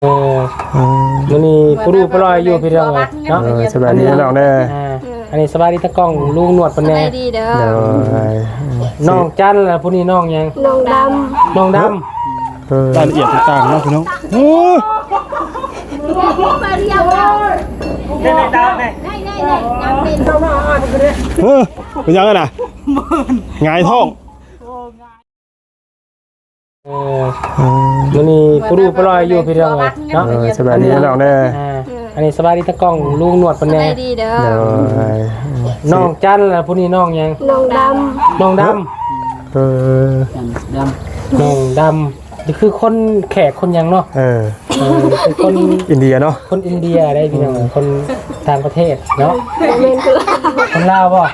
มันนี่ผู้ดูปลอยอยู่พี่น้องเลยเนาะสบายดีน้องเด้ออันนี้สบายดีตะกล้องลุงหนวดปนแน่น้องจันล่ะผู้นี้น้องยังน้องดำรายละเอียดต่างๆเนาะพี่น้องโอ้เป็นยังไงน่ะหงายท้องมันนี่ผู้ดูปลอยอยู่พี่น้องเลยเนาะสบายดีน้องเด้ออันนี้สบายดีตะกล้องลุงหนวดปนแน่น้องจันล่ะผู้นี้น้องยังน้องดำน้องดำนี่คือคนแขกคนยังเนาะเป็นคนอินเดียเนาะคนอินเดียได้พี่น้องคนต่างประเทศเนาะคนลาวป่ะ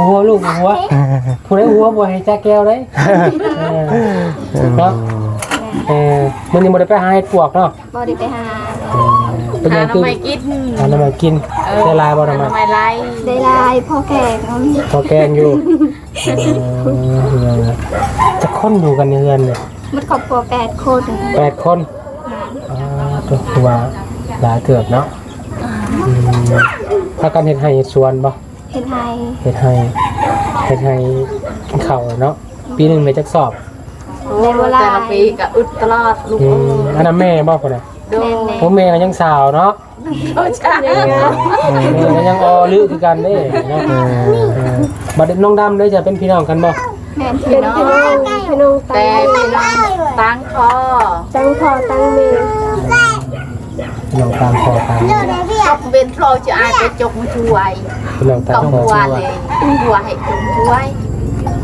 หัวลูกหัวผู้ใดหัวบ่ให้จ้าแก้วได้เนาะมันยังบ่ได้ไปหาเห็ดปวกเนาะบ่ได้ไปหาเป็นยังคือหาน้ำมันกินได้ลายบ่น้ำมันได้ลายพ่อแขกพอแกงอยู่จะค้นอยู่กันในเรือนเนี่ยมันครอบครัว8 คนตัวว่าหลายเกือบเนาะพากันเห็ดไห่สวนบ่เฮ็ดให้กินข้าวเนาะปีนึงได้จักสอบแต่ละปีก็อึดตลอดลูกอันนั้นแม่บ่คนน่ะพวกแม่ก็ยังสาวเนาะใช่แม่ก็ยังอลือคือกันเด้เนาะบัดน้องดำเด้จะเป็นพี่น้องกันบ่แม่พี่น้องแต่พี่น้องตั้งพ่อตั้งแม่พี่น้องตามพ่อตามจบเป็นโปรจะอายไปจกมาช่วยพี่น้องตามพ่อช่วยหัวให้จงช่วย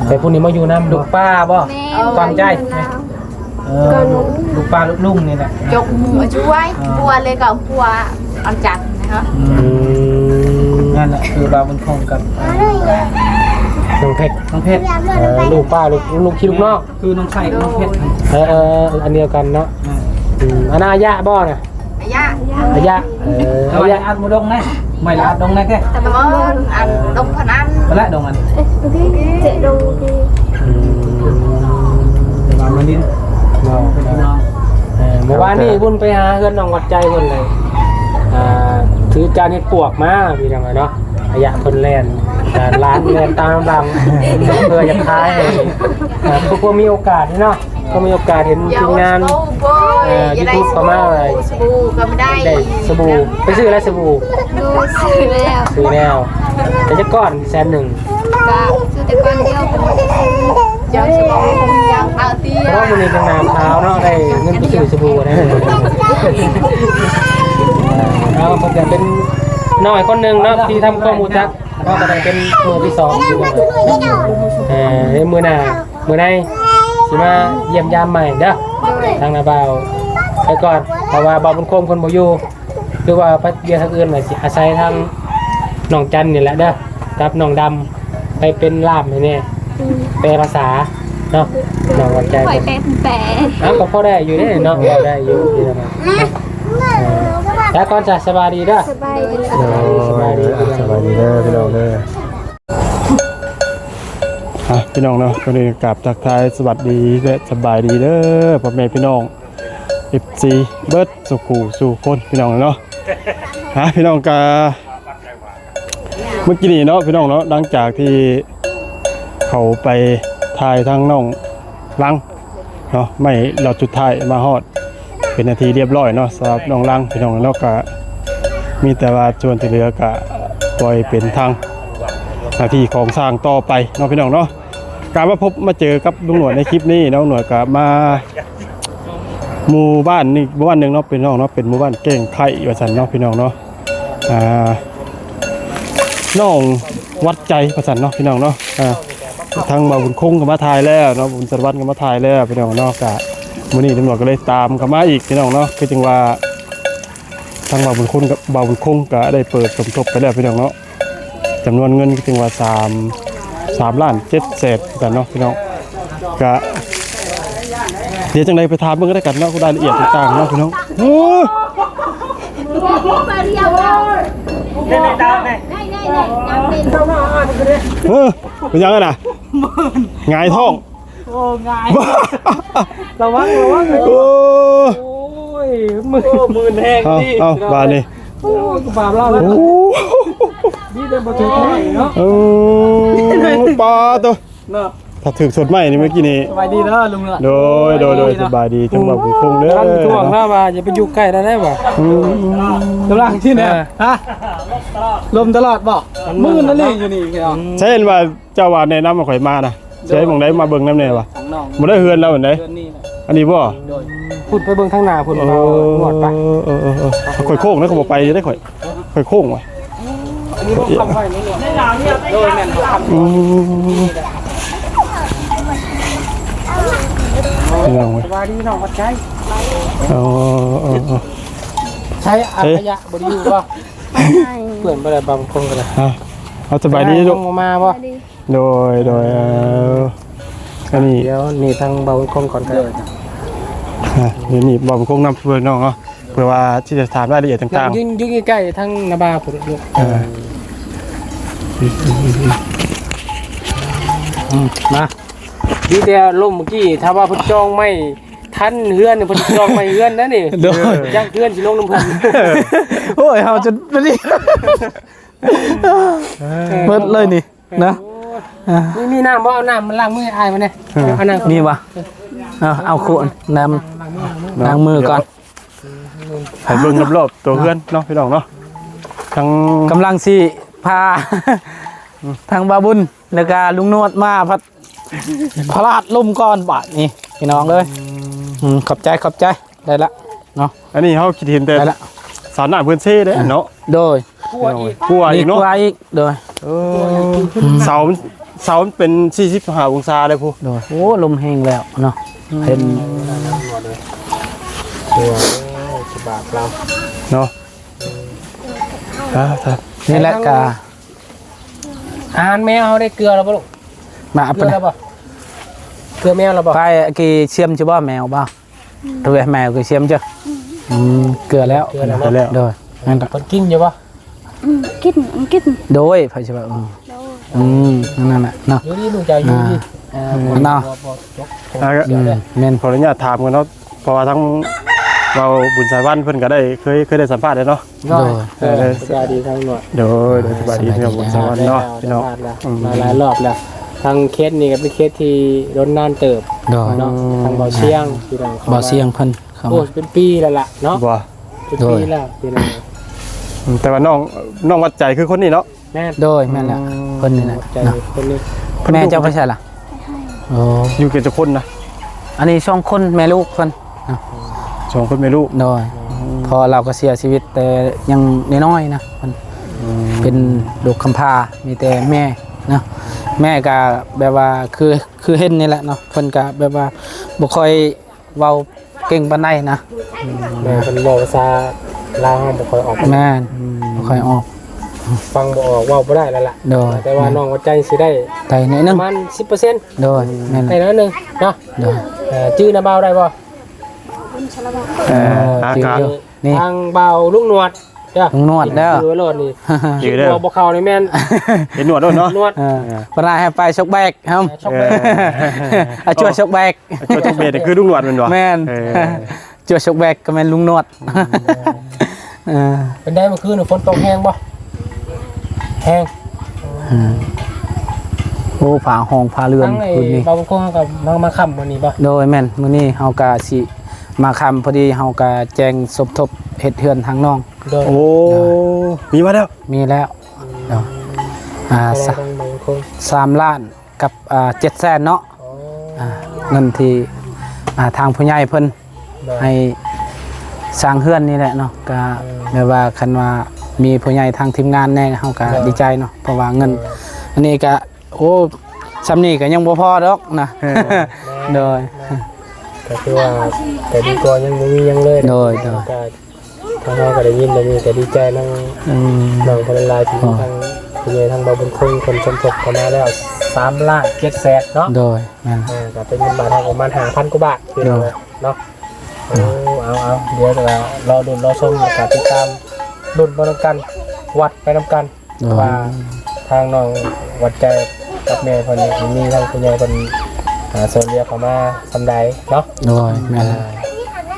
แต่พวกนี้มาอยู่น้ำลูกป้าบ่ฟังใจลูกป้าลูกลุงนี่แหละจกมาช่วยหัวเลยกับหัวอันจัดนะครับนั่นแหละคือเราเป็นคงกับน้องเพชรลูกป้าลูกคิดลูกนอกคือน้องไข่น้องเพชรอันเดียวกันเนาะอันนายะบ่เนี่ยอายะอัดมุดงนะไม่ละอัดดงนะแค่แต่ว่าอันดงพนันมาละดงอันเจ๊ดงมาดินเมื่อวานนี้บุญไปหาเพื่อนน้องวัดใจคนเลยถือจานเห็ดปวกมาพี่น้องเนาะอายะคนแลนร้านแลนตามดังเพื่อจะขายพวกมีโอกาสเนาะก็มีโอกาสเห็นทีมงานยูทูบเขามาเลยสบู่ก็ไม่ได้สบู่ไปซื้ออะไรสบู่ซื้อแล้วแต่จะก้อน100,000ก็ซื้อแต่ก้อนเดียวเจ้าสบู่ยังเอาเตี้ยเพราะมันมีกางน้ำเท้าเนาะได้เงินไปซื้อสบู่ได้เราคงจะเป็นน้อยคนหนึ่งเนาะที่ทำข้อมูลจักก็จะได้เป็นมือที่2ในมือหน้ามือในสิมาเยี่ยมยามใหม่เด้อทางนาบ่าวไปก่อนแต่ว่าบ่าวบุญคงคนบ่อยู่หรือว่าไปเยี่ยมทางอื่นน่ะสิอาศัยทางน้องจันนี่แหละเด้อกับน้องดำไปเป็นล่ามให้แน่แปลภาษาเนาะน้องวัดใจปล่อยแปลก็พอได้อยู่เด้เนาะได้อยู่ที่นั่นแล้วก่อนจะสบายดีเด้อสบายดีเด้อพี่น้องเด้อพี่น้องเนาะก็เลยกราบทักทายสวัสดีและสบายดีเด้อพ่อแม่พี่น้อง FC เบิร์ดสุขูสู่คนพี่น้องเนาะพี่น้องกาเมื่อกี้นี้เนาะพี่น้องเนาะหลังจากที่เขาไปถ่ายทางน้องลังเนาะไม่เราจุดท้ายมาฮอดเป็นนาทีเรียบร้อยเนาะสำหรับน้องลังพี่น้องเนาะก็มีแต่ว่าส่วนที่เหลือก็ปล่อยเป็นทางหน้าที่ของสร้างต่อไปเนาะพี่น้องเนาะการมาพบมาเจอกับลุงหนวดในคลิปนี้น้องหนวดก็มาหมู่บ้านนี่หมู่บ้านหนึ่งเนาะเป็นน้องเนาะเป็นหมู่บ้านเก่งไข่ว่าสันเนาะพี่น้องเนาะน้องวัดใจว่าสันเนาะพี่น้องเนาะทางบ่าวบุญคงก็มาถ่ายแล้วเนาะบุญสวัสดิ์ก็มาถ่ายแล้วพี่น้องเนาะกะมื้อนี้ตำรวจก็เลยตามกันมาอีกพี่น้องเนาะคือจึงว่าทางบ่าวบุญคงกับบ่าวบุญคงก็ได้เปิดสมทบไปแล้วพี่น้องเนาะจำนวนเงินก็ถึงว่า3.7 ล้านกันเนาะพี่น้องก็เดี๋ยวจังไดไปถามเบิ่งก็ได้กันเนาะรายละเอียดต่างๆเนาะพี่น้องเป็นยังไงน่ะหงายท้อง โอ้ง่ายระวังโอ้ โอ้ยมือแห้ง เอา ดิ บาดนี่ โอ้ยบาปเราแล้ว โอ้ นี่ได้บ่ถูกเนาะ ปลาตัว เนาะ ถ้าถึกสดใหม่นี่เมื่อกี้นี้ สบายดีเด้อลุงเนาะ โดยสบายดีจังหวะบุญคงเด้อ กำลังท่วงหน้าว่าอย่าไปอยู่ใกล้ได้บ่ กำลังที่ไหนฮะลมตลอดบ่มือนั่นนี่อยู่นี่พี่น้อง ใช่เห็นว่าเจ้าว่าแนะนำมาข่อยมานะใช่หม่องใดมาเบิ่งนำแน่ว่ะ ของน้อง บ่ได้เฮือนแล้วอันใด เดือนนี้แหละ อันนี้บ่ โดย พูดไปเบิ่งทางหน้าพุ่นเอาหนวดไป ข่อยโค้งนะเขาบ่ไปได้ข่อยโค้งว่ะ อันนี้บ่ทำไว้นี่หนวด โดยแม่นบ่คำ ยังเว้ย สบายดีน้องวัดใจ ใช้อัจฉริยะบ่ได้อยู่บ่เพื่อนบ่ได้บางคนก็ได้ เอาสบายดีลูก มาบ่ โดยอันนี้ เดี๋ยวนี่ทางเบาคงก่อนก็ได้ นี่บอกบุญคงนำเพื่อนน้องเนาะเพื่อว่าที่จะถามรายละเอียดต่าง ยืนใกล้ๆทางนาบาพุ่นลูก มาดีแต่ล่มเมื่อกี้ถ้าว่าเพิ่นจองไม่ทันเฮือนเพิ่นจองไม่เฮือนนะนี่ย่างเฮือนสิลงน้ำเพิ่น โอ้ยเฮาจะไปดิเบิดเลยนี่นะ มีน้ำบ่เอาน้ำมันล้างมืออายมาเนี่ยเอาน้ำ มีบ่เอาขวดน้ำล้างมือก่อน ๆให้เบิ่งรอบๆตัวเพื่อนเนาะพี่น้องเนาะทั้ง กำลังสิพาทางบาบุญแล้วก็ลุงนวดมาพัดพลาดล่มก้อนบาดนี่พี่น้องเลยขอบใจได้ละเนาะ อันนี้เขาคิดเห็นแต่ ได้ละ สารหน้าเพื่อนเซ่เด้เนาะ โดย กลัวอีก กลัวอีกเนาะ กว่าอีกโดย เสามันเป็น45องศาเลยพู โดยโอ้ลมแห้งแล้วเนาะเห็น สิบาทเรา เนาะครับ นี่แหละกา อาหารแมวเอาได้เกลือแล้วบ่ลูก มา เกลือแล้วบ่เกลือแมวแล้วบ่ ไปกี่เชียมจะบ่แมวบ่ตัวแมวกี่เชียมจ้ะเกลือแล้ว เกลือแล้ว ไปแล้ว โดยนั่นก็ เพิ่นกินอยู่บ่ กิน โดยพอใช่ป่ะนั่นน่ะเนาะ อยู่ดีลูกจะอยู่ดี เนาะ แม่นขออนุญาตถามกันเนาะเพราะว่าทั้งเราบุญสายวันเพิ่นก็ได้เคยได้สัมภาษณ์แล้วเนาะ สบายดีทั้งหมด โดยสบายดีพี่น้องบุญสายวันเนาะพี่น้อง มาหลายรอบแล้วทางเคสนี้ก็เป็นเคสที่รนนานเติบ โดย เนาะทางเบาเชียงที่เรา บ่เสียงเพิ่นเข้า โอ้ มา เป็นปีแล้วล่ะเนาะ บ่ เป็นปีแล้วพี่น้อง แต่ว่าน้องวัดใจคือคนนี้เนาะ แม่ โดยแม่นแหละเพิ่นนี่แหละ ใจคนนี้ แม่เจ้าไปใช่ล่ะโอ้ อยู่กันจะคนนะ อันนี้ช่องคนแม่ลูกเพิ่น สองคนไม่รู้ โดยพอเราก็เสียชีวิตแต่ยังน้อยๆนะเพิ่นเป็นลูกกำพร้ามีแต่แม่นะแม่ก็แบบว่าคือเห็นนี่แหละเนาะเพิ่นก็แบบว่าบ่ค่อยเว้าเก่งปานใดนะ แม่เป็นบอกภาษาลาวบ่ค่อยออก แม่นบ่ค่อยออก ฟังบ่ออกเว้าบ่ได้แล้วล่ะ โดย แต่ว่าน้องวัดใจสิได้ ได้นิด ป นึง ระมาณ 10% โดยแม่น ได้น้อยนึงเนาะ โดย ชื่อนาเบาได้บ่ อากาศ นี่ ทางเบาลุงหนวดเด้อ ลุงนวดเด้อ ดูไว้โลดนี่ อยู่เด้อ บ่เข้านี่แม่น เห็นหนวดด้วยเนาะ นวด ปลาให้ไปชกแบกครับ ช็อกไป เอาช่วยชกแบก ตัวทุกเบสคือลุงหนวดมันวะ แม่นช่วยชกแบกก็แม่นลุงนวด เป็นได้เมื่อคืนฝนตกแห้งบ่แห้ง โอ้ผาห้องผาเรือน ทั้งไอ้ คืนนี้ เบาบุญคงกับมาค่ำวันนี้บ่ โดยแม่นมื้อนี้เฮากะสิมาคำพอดีเฮากะแจงสมทบเฮ็ดเฮือนทางน้อง โดย โอ้มีมาแล้ว มีแล้วเดี๋ยวทางเบาบุญคง 3ล้านกับ700,000เนาะ อ๋อ เงินที่ทางผู้ใหญ่เพิ่นให้สร้างเฮือนนี่แหละเนาะก็แม้ว่าคันว่ามีผู้ใหญ่ทางทีมงานแน่เฮาก็ดีใจเนาะเพราะว่าเงินอันนี้ก็โอ้ซำนี้ก็ยังบ่พอดอกนะโดย ก็คือว่าแต่ดีกว่ายังบ่มียังเลย โดย ก็ทางเราก็ได้ยินแบบนี้ก็ดีใจน้องพลลายที่ทางผู้ใหญ่ทางเบาบุญคงคนสมทบเข้ามาแล้ว3ล้าน700,000เนาะ โดยแม่น ก็เป็นเงินบาทไทยประมาณ5,000กว่าบาทคือเนาะเอาเดี๋ยวรอลุ้นรอชมกับติดตามลุ้นไปนำกันวัดไปนำกันว่าทางน้องวัดใจกับแม่เพิ่นมีทางคุณยายเพิ่น ส่วนเรียกเขามาสำใดเนาะ โดยแม่น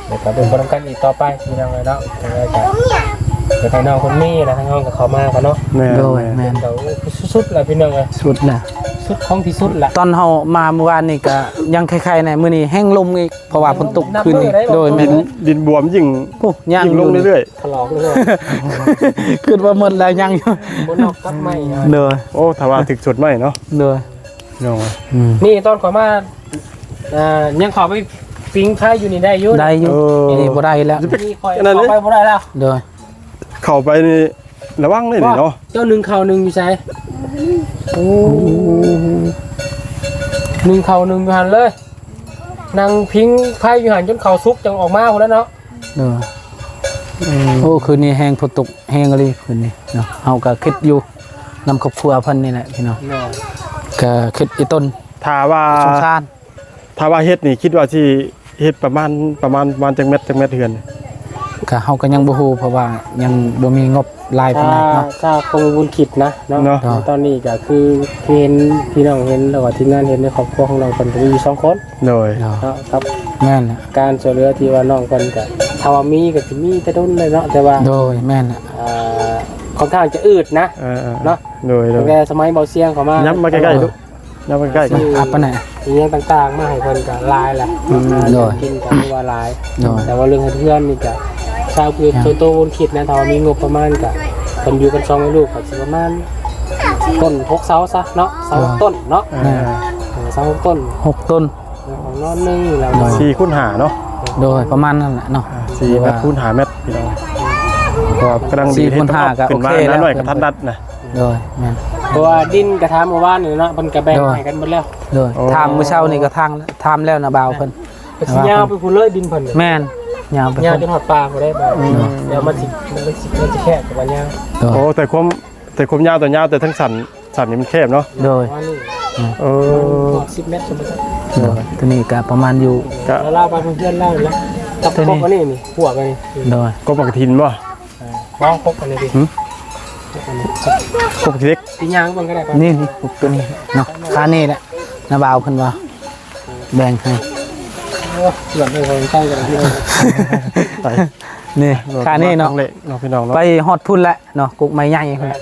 เดี๋ยวก็เป็นคนทำกันอีกต่อไปพี่น้องเลยเนาะทางรายการเดี๋ยวทางน้องคนนี้นะทางน้องกับเขามากันเนาะ แม่ โดยแม่น เดี๋ยวสุดๆเลยพี่น้องเลย สุดน่ะ สุดของที่สุดละ ตอนเฮามาเมื่อวานนี่ก็ยังคล้ายๆในมื้อนี้แห้งลมอีกเพราะว่าฝนตกคืนนี้โดยแม่น ดินบวมยิ่ง โอ้ย่าง ยิ่งลงเรื่อย ถลอกเลย คิดว่าหมดแล้วยังอยู่ บนนอกกับไม่ โดย ๆโอ้ถ้าว่าถึกสุดไหมเนาะ โดย พี่น้อง นี่ตอนขอมายังขอไปปิ้งไข่อยู่นี่ได้ยุ่ ได้อยู่นี่บ่ได้แล้ว นี่คอยขอไปบ่ได้แล้ว โดย เข้าไปนี่ระวังเลยนี่เนาะ เจ้าหนึ่งเข่าหนึ่งอยู่ใช่โอ้หนึ่งเข่าหนึ่งอยู่หันเลยนางพิงไข่อยู่หันจนเข่าซุกจังออกมาหมดแล้วเนาะ โดยโอ้คืนนี้แห้งฝนตกแห้งอะไรคืนนี้เนาะเฮาก็คิดอยู่นำครอบครัวเพิ่นนี่แหละพี่น้องก็คิดอีต้น ถ้าว่า สงสาร เฮ็ดนี่คิดว่าสิเฮ็ดประมาณจักเม็ดเทือน ก็เฮาก็ยังบ่ฮู้เพราะว่ายังบ่มีงบหลายปานใดเนาะ ถ้าคงบุญขิดนะเนาะตอนนี้ก็คือเห็นพี่น้องเห็นแล้วก็ทีมงานเห็นในครอบครัวของเราคนก็มีอยู่2คน โดย เนาะ เนาะครับ แม่นแหละ การช่วยเหลือที่ว่าน้องคนก็ถ้าว่ามีก็สิมีแต่ต้นเลยเนาะแต่ว่า โดยแม่นแหละ ค่อนข้างจะอืดนะ เนาะโดย ตั้งแต่สมัยเบาเสียงเขามา ยับมาใกล้ๆลูกยับมาใกล้ๆกัน อัปปะไหน มีเรื่องต่างๆมาให้คนก็ลายแหละ โดย กินกันว่าลาย โดย แต่ว่าเรื่องให้เพื่อนนี่ก็ชาวคือโตบุญขิดนะถ้าว่ามีงบประมาณก็คนอยู่กัน2ลูกก็สิประมาณต้น6เสาซะเนาะเสาต้นเนาะเสาต้น 6ต้น ของนอนนึงแล้ว 4คูณ5เนาะ โดยประมาณนั้นแหละเนาะ 4เมตรคูณ5เมตรพี่น้องก็กำลังดี 4คูณ5ก็ ขึ้นมา โอเคแล้ว หน่อยก็ทันดัดนะ โดยแม่น เพราะว่าดินกระทาเมื่อวานนี่เนาะเพิ่นก็แบ่งให้กันหมดแล้ว โดยทางมื้อเช้านี่ก็ทางแล้วนะบ่าวเพิ่น ไปสิยาวไปพุ่นเลยดินเพิ่น แม่นยาวไป ยาว เพิ่น จนหอดปลาบ่ได้บ่เดี๋ยวมันสิแคบกว่ายาว โดย โอ้แต่ความยาวตัวยาวแต่ทั้งสันนี่มันแคบเนาะ โดย ว่านี่ เออ 10 เมตรสมมุติ โดยตัวนี้ก็ประมาณอยู่ ก็ แล้วลาไปเพื่อนๆเล่าแล้วกับพกอันนี้นี่หัวกันนี่ โดย ก็ปกตินบ่ บ้องพกอันนี้ดิ ปกติเล็ก ปียางมันก็ได้ป่ะ นี่ปลูกตัวนี้เนาะค่านี่แหละนะบ่าวเพิ่นว่าแบ่งให้ หลังเลยคนใกล้กันที่ ไป นี่ค่านี่เนาะ เละเนาะพี่น้องเนาะ ไปฮอดพุ่นแหละเนาะกุกไม้ใหญ่พุ่นแหละ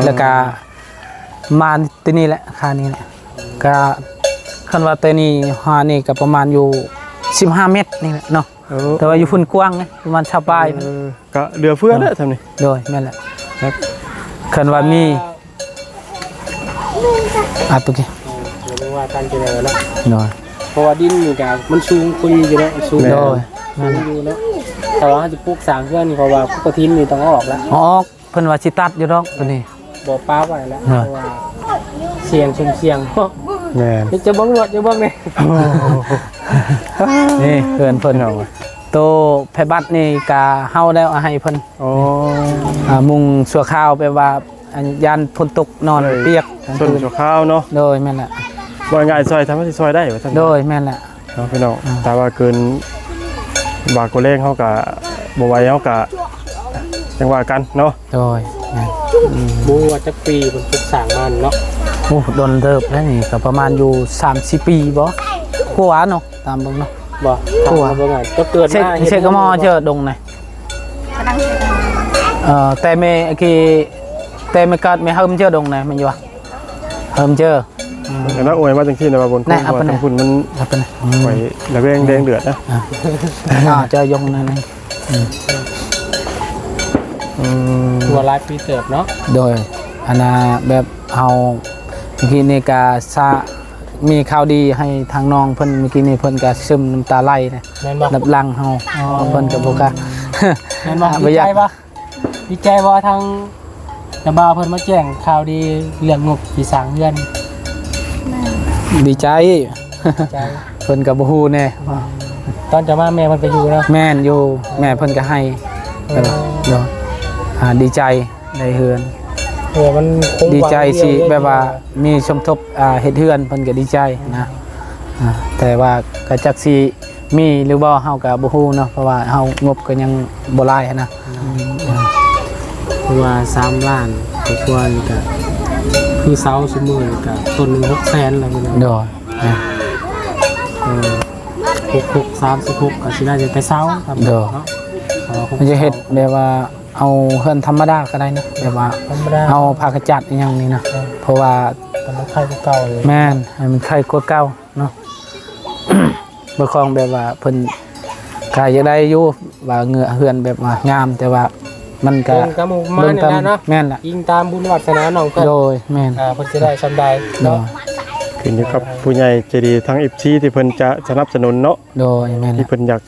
แล้วก็มาที่นี่แหละค่านี้แหละก็คันว่าตัวนี้หานี่ก็ประมาณอยู่15 เมตรนี่แหละเนาะแต่ว่าอยู่พุ่นกว้างนะประมาณชาวบ้าน ก็เรือเฟือแล้วทำนี่ โดยแม่นแหละคันว่ามีตัวกี้ เรียกว่าการเจริญเนาะ โดย เพราะว่าดินนี่ก็มันสูงคุยอยู่เนาะสูง โดย อยู่เนาะแต่ว่าจะปลูกสร้างเพื่อนนี่เพราะว่าปกตินี่ต้องออกแล้ว ออกเพิ่นว่าสิตัดอยู่ดอกตัวนี้ บ่ป้าไว้แล้วเพราะว่าเสียงชุมเสียง แม่น จะเบิ่งรถจะเบิ่งนี่ นี่เพิ่นโตไผบัตรนี่ก็เฮาแล้วเอาให้เพิ่น โอ้ มุงชั่วคราวไปว่าอันยานฝนตกนอนเปียกกลาง ส่วน คืน ชั่วข้าวเนาะ โดยแม่นแหละ บ่ง่ายซอยทำให้ซอยได้ว่าซั่น โดยแม่นแหละ เนาะพี่น้องแต่ว่าเกินบาทกว่าเลขเฮาก็บ่ไหวเฮาก็จังว่ากันเนาะ โดยแม่น บ่ว่าจักปีเพิ่นปลูกสร้างมันเนาะ โอ้โดนเติบแล้วนี่ก็ประมาณอยู่3-4 ปีบ่กว่าเนาะตามเบิ่งเนาะ บ่ถามว่าเบิ่งอ่ะจะเกิด เช็ค มา เช็คก็มอเจอดงไหนแต่เมกี่แต่เมกัดเมเฮิมเจอดงไหนมันอยู่วะเฮิมเจอ แล้วอวยมาจังซี่นะว่าบน แน่ คน เอาไป ว่า ไหน ทางคุณมัน ครับเป็น ไหวระแวงแดงเดือดนะ เจอยงนั่นเอง ตัวหลายปีเติบเนาะ โดยอันน่ะแบบเอาเมื่อกี้นี่กาซามีข่าวดีให้ทางน้องเพิ่นเมื่อกี้นี่เพิ่นก็ซึมน้ำตาไหลนะ แม่นบ่ นับลังเฮาเพิ่นก็บ่กล้า แม่นบ่ดีใจบ่ดีใจบ่ทางตะบาเพิ่นมาแจ้งข่าวดีเรื่องงบที่สร้างเรือน ดีใจ ใจ เพิ่นก็บ่ฮู้แน่ ตอนจะมาแม่เพิ่นไปอยู่เนาะ แม่นอยู่แม่เพิ่นก็ให้เนาะดีใจได้เฮือน มันคง ดีใจสิแบบว่ามีสมทบเฮ็ดเฮือนเพิ่นก็ดีใจนะแต่ว่าก็จักสิมีหรือบ่เฮาก็บ่ฮู้เนาะเพราะว่าเฮางบก็ยังบ่หลายนะ ว่า3ล้านทุกวันก็คือเสาซุมื้อก็ต้นนึง600,000แล้วพี่น้อง โดย 66 36ก็สิน่าจะไปเซาครับ เด้อ เนาะ มันจะเฮ็ดแบบว่าเอาเฮือนธรรมดาก็ได้นะแบบว่า ธรรมดา เอาผ้ากระจัดอหย่างนี้นะเพราะว่า แต่มันไข่เก่าเลย แม่นให้มันไข่กว่าเก่าเนาะ บ่คองแบบว่าเพิ่นก็อยากได้อยู่ว่าเหงือเฮือนแบบว่างามแต่ว่ามันก็ เบิ่งกะหมู่มานี่แหละเนาะ แม่นล่ะ ยิงตามบุญวาสนาน้องเพิ่น โดยแม่น เพิ่นสิได้สำใด โด เนาะ ย ขึ้นอยู่กับผู้ใหญ่ใจดีทั้ง FC ที่เพิ่นจะสนับสนุนเนาะ โดยแม่น ที่ ล่ะ เพิ่นอยาก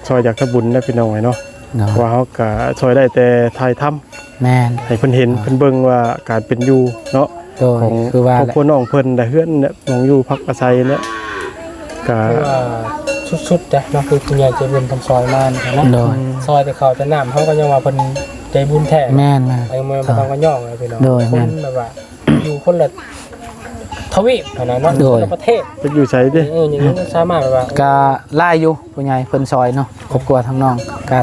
ซอยอยากทำบุญนะพี่น้องเนาะ โดย ว่าเฮาก็ช่วยได้แต่ถ่ายทำ แม่น ให้เพิ่นเห็นเพิ่นเบิ่งว่าการเป็นอยู่เนาะ โดย ของ คือว่า ครอบครัวน้องเพิ่นได้เฮือนเนี่ยน้องอยู่พักอาศัยเนี่ยก็ คือว่าสุดๆจ้ะเนาะคือคุณยายใจบุญเพิ่นซอยมาเนาะ โดย ซอยแต่เขาแต่น้ำเขาก็ยังว่าเพิ่นใจบุญแท้ แม่นมา ไอ้มือมันต้องก็ย่องเลยพี่น้อง โดย ค แม่ น น แบบว่า อยู่คนละทวีปเท่านั้นเนาะ โด ค ย นละประเทศ จะอยู่ไสเด้ อย่างนี้สามารถแบบว่า ก็หลายอยู่ผู้ใหญ่เพิ่นซอยเนาะครอบครัวทั้งน้องก็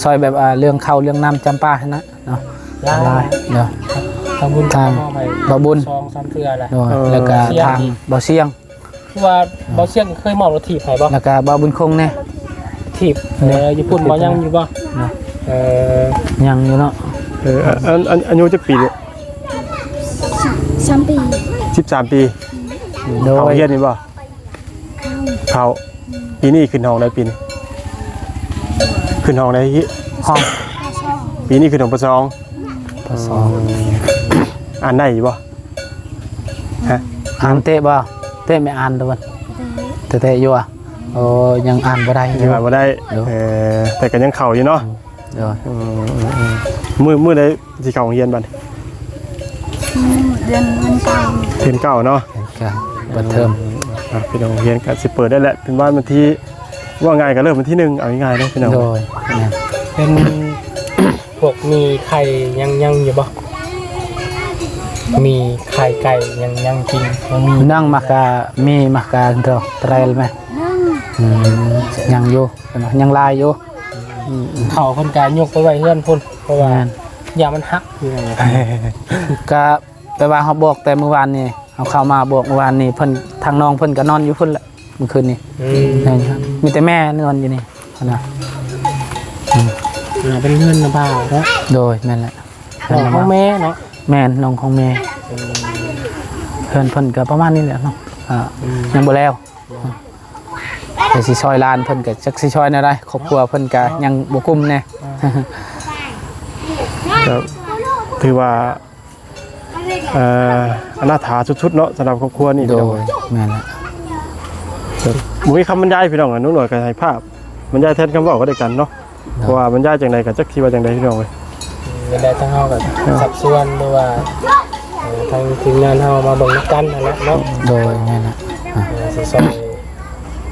ซอยแบบเรื่องข้าวเรื่องน้ำจำปาให้นะเนาะหลายเนาะ ทางบุญ ทาง มอบให้ บ่บุญ ซองซ้ำเทือแหละ โดยแล้วก็ทางบ่เสียง คือว่าเบาเสียงเคยมอบรถถีบให้บ่ แล้วก็บ่บุญคงแน่ ถีบญี่ปุ่นบ่ยังอยู่บ่ เนาะ ยัง อยู่เนาะ อายุจักปีลูก 3 ปี 13 ปี โด เขา ย เฮียนนี่บ่เขาปีนี้ขึ้นห้องได้ปีนี้ขึ้นห้องได้ฮิ ห้อง ปีนี้ขึ้นห้องปสอง ปสอง อ่านได้อยู่บ่ฮะ อ่านเตะบ่เตะไม่อ่านเด้อมันเตะอยู่อ่ะโอ้ยังอ่านบ่ได้อ ยัง ยู่ อ่านบ่ได้แต่ก็ยังเข้าอยู่เนาะ โดย มื้อใดสิเข้าโรงเรียนบัด เดือนวันเสาร์ เรียนเก่าเนาะ ก็เปิดเทอม พี่น้องเรียนก็สิเปิดได้แหละเป็นวันที่ว่าง่ายก็เริ่มวันที่1เอาง่ายๆเนาะพี่น้อง โดยแม่น เป็นพวกมีไข่ยังอยู่บ่มีไข่ไก่ยังกินบ่มี นั่งมากะมีมากะเด้อไตรลไหม นั่ง ยังอยู่ยังลายอยู่ เขาเพิ่นการยกไปไว้เฮือนพุ่นเพราะว่า แม่น อย่ามันหักอยู่นั่นแหละ ก็ไปว่าเขาบอกแต่เมื่อวานนี่เขาเข้ามาบอกเมื่อวานนี่เพิ่นทางน้องเพิ่นก็นอนอยู่เพิ่นแหละเมื่อคืนนี้นั่นครับมีแต่แม่นอนอยู่นี่นะ เป็นเฮือนนะบ่าวเนาะ โดยแม่นแหละ ของแม่เนาะ แม่นน้องของแม่เพิ่นก็ประมาณนี้แหละเนาะยังบ่แล้วแต่สิซอยลานเพิ่นก็จักสิซอยแนวใดครอบครัวเพิ่นก็ยังบ่กุมแน่ ก็ถือว่าอนาถาชุดๆเนาะสำหรับครอบครัวนี่ โด พี่น้อง ยแม่นแหละ บ่มีคำบรรยายพี่น้องอ่ะนุ่นหน่อยก็ให้ภาพบรรยายแทนคำเว้าก็ได้กันเนาะเพราะว่าบรรยายจังไดก็จักสิว่าจังไดพี่น้องเอ้ย ไม่ได้ทั้งเฮากับสับส่วนหรือว่าทางทีมงานเฮามาเบิ่งนำกันนั่นแหละเนาะ โดยแม่นแหละ สิซอย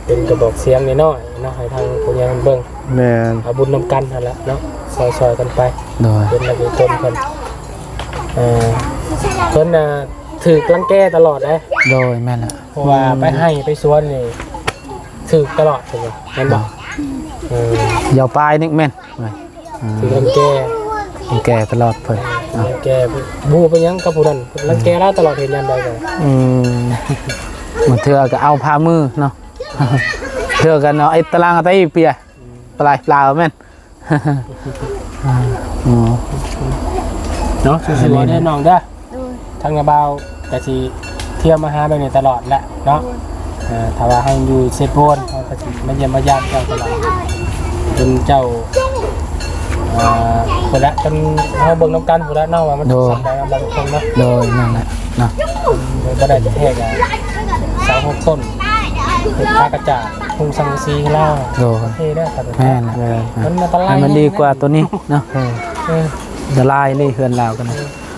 เป็นกระบอกเสียงน้อยๆเนาะให้ทางผู้ใหญ่เบิ่ง แม่น เอาบุญนำกันนั่นแหละเนาะซอยๆกันไป โดย เป็นระเบียบต้นเพิ่นเพิ่นถูกรังแกตลอดเลย โดยแม่นแหละ เพราะว่าไปให้ไปสวนนี่ถูกตลอดเลยแม่นบ่ ยาวปลายนี่แม่น ถูกรังแก แก่ตลอดเพิ่น รังแกบูไปยังกับผู้นั้นรังแกเราตลอดเห็นยามใดก็ มันเถื่อก็เอาผ้ามือเนาะ เถื่อกันเนาะไอ้ตารางอะไรเปียปลายเปล่าแม่น เนาะสิๆได้น้องเด้อทางนาบาวก็สิเที่ยวมาหาแบบนี้ตลอดแหละเนาะถ้าว่าให้อยู่เซโปนเขาก็สิมาเยี่ยมมายามเจ้าตลอดจนเจ้าพุ่นละจนเฮาเบิ่งนำกันพุ่นละเนาะว่ามันสำได้บางคนเนาะ โดยนั่นแหละเนาะ ก็ได้แท้ๆสาว6ต้นเป็นผ้ากระจาดพุงสังกะสีเล่า โดย เท่ได้ครับ แม่นแหละ มันอันตราย ให้มันดีกว่าตัวนี้เนาะจะลายเลยเฮือนลาวกันนะ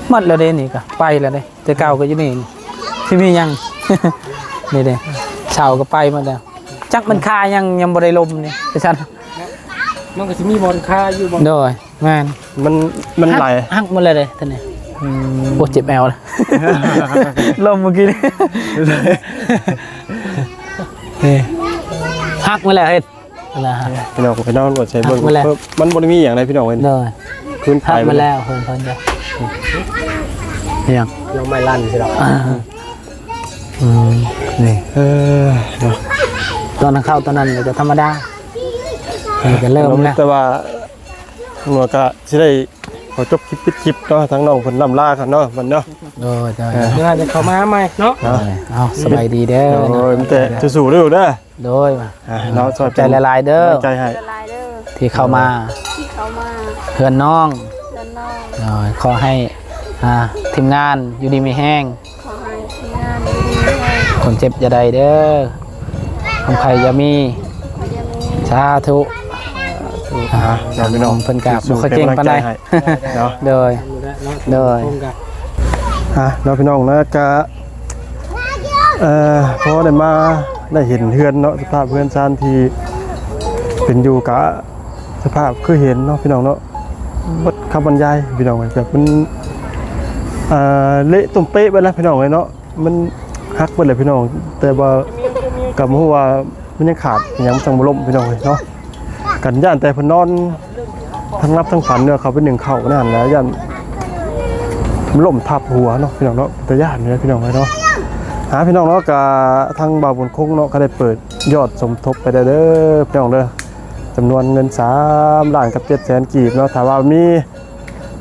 หมดแล้วเด้นี่ก็ไปแล้วเด้แต่เก่าก็อยู่นี่ที่มียัง นี่เด้เช่าก็ไปหมดแล้วจักมันคายังบ่ได้ลมนี่แต่ฉัน มันก็สิมีบอลค่าอยู่บอล โดยแม่น มันไหล หักหมดเลยเด้ท่านนี่ปวดเจ็บแอวเลย ลมเมื่อกี้นี่หักมาแล้วเฮ็ดนะฮะ พี่น้องพี่น้องบ่ใช้เบิ่ง หักมาแล้ว มันบ่ได้มีหยังใดพี่น้องเอ้ย โดย คืนไป หักมาแล้วเพิ่นจ้ะยัง เราไม่ลั่นสิหรอก นี่ เนาะ ตอนเข้าตอนนั้นก็ธรรมดานี่ก็เริ่มแล้ว แต่ว่าหน่วยก็สิได้ขอจบคลิปปิดคลิปเนาะทั้งน้องเพิ่นล่ำลากันเนาะมันเนาะ โดย เดี๋ยวอาจจะเข้ามาใหม่เนาะ เอาสบายดีเด้อ โอ้ยมันแต่สู้ๆเด้อเด้อ โดย เนาะ ใจละลายเด้อ ใจให้ ละลายเด้อ ที่เข้ามา ที่เขามา เพื่อนน้อง เดินนอก โดยขอให้ทีมงานอยู่ดีมีแห้ง ขอให้ทีมงานดีๆให้ คนเจ็บอย่าใดเด้อคนไข้อย่ามี ยังมี สาธุ เนาะพี่น้อง เพิ่นกะบ่ค่อยเก่งปานใด เนาะ โดย โดย เนาะพี่น้องนะก็พอได้มาได้เห็นเฮือนเนาะสภาพเฮือนซานที่เป็นอยู่กะสภาพคือเห็นเนาะพี่น้องเนาะบดคำบรรยายพี่น้องแบบมันเละตุ่มเป๊ะไปแล้วพี่น้องเลยเนาะมันฮักไปเลยพี่น้องแต่ว่ากับหัวามันยังขาดยังจังบ่ล่มพี่น้องเลยเนาะกันย่านแต่เพิ่นนอนทั้งรับทั้งฝันเนี่ยเขาเป็นหนึ่งเข่านั่นแล้วย่านมันล่มทับหัวเนาะพี่น้องเนาะแต่ย่านเนี่ยพี่น้องเลยเนาะพี่น้องเนาะกับทางบ่าวบุญคงเนาะก็ได้เปิดยอดสมทบไปได้เด้อพี่น้องเด้อจำนวนเงิน3 ล้านกับ700,000กีบเนาะถ้าว่ามี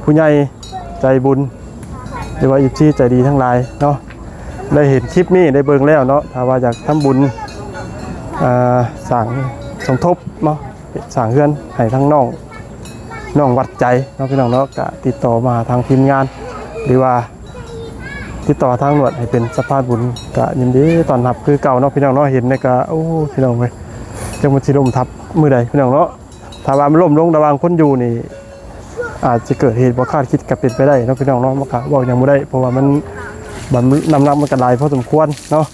ผู้ใหญ่ใจบุญหรือว่าอีจี้ใจดีทั้งหลายเนาะได้เห็นคลิปนี้ได้เบิ่งแล้วเนาะถ้าว่าอยากทำบุญสั่งสมทบเนาะสั่งเฮือนให้ทั้งน้องวัดใจเนาะพี่น้องเนาะก็ติดต่อมาทางทีมงานหรือว่าติดต่อทางหน่วยให้เป็นสะพานบุญก็ยินดีตอนรับคือเก่าเนาะพี่น้องเนาะเห็นในก็โอ้พี่น้องเว้ยจังมันสิล่มทับมือใดพี่น้องเนาะถ้าว่ามันล่มลงระหว่างคนอยู่นี่อาจจะเกิดเหตุบ่คาดคิดก็เป็นไปได้เนาะพี่น้องเนาะมันก็บอกยังบ่ได้เพราะว่ามันน้ำหนักมันก็หลายพอสมควรเนาะ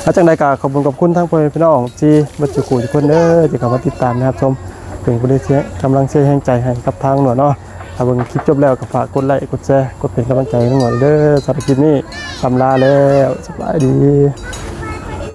แล้วจังใดก็ขอบคุณทั้งพี่น้องที่บัดจุกูทุกคนเด้อที่เข้ามาติดตามนะครับชมเป็นผู้ได้เสียกำลังเชียร์แห่งใจให้กับทางหน่วยเนาะถ้าเบิ่งคลิปจบแล้วก็ฝากกดไลค์กดแชร์กดเป็นกำลังใจให้หน่วยเด้อสำหรับคลิปนี้ลาแล้วสบายดี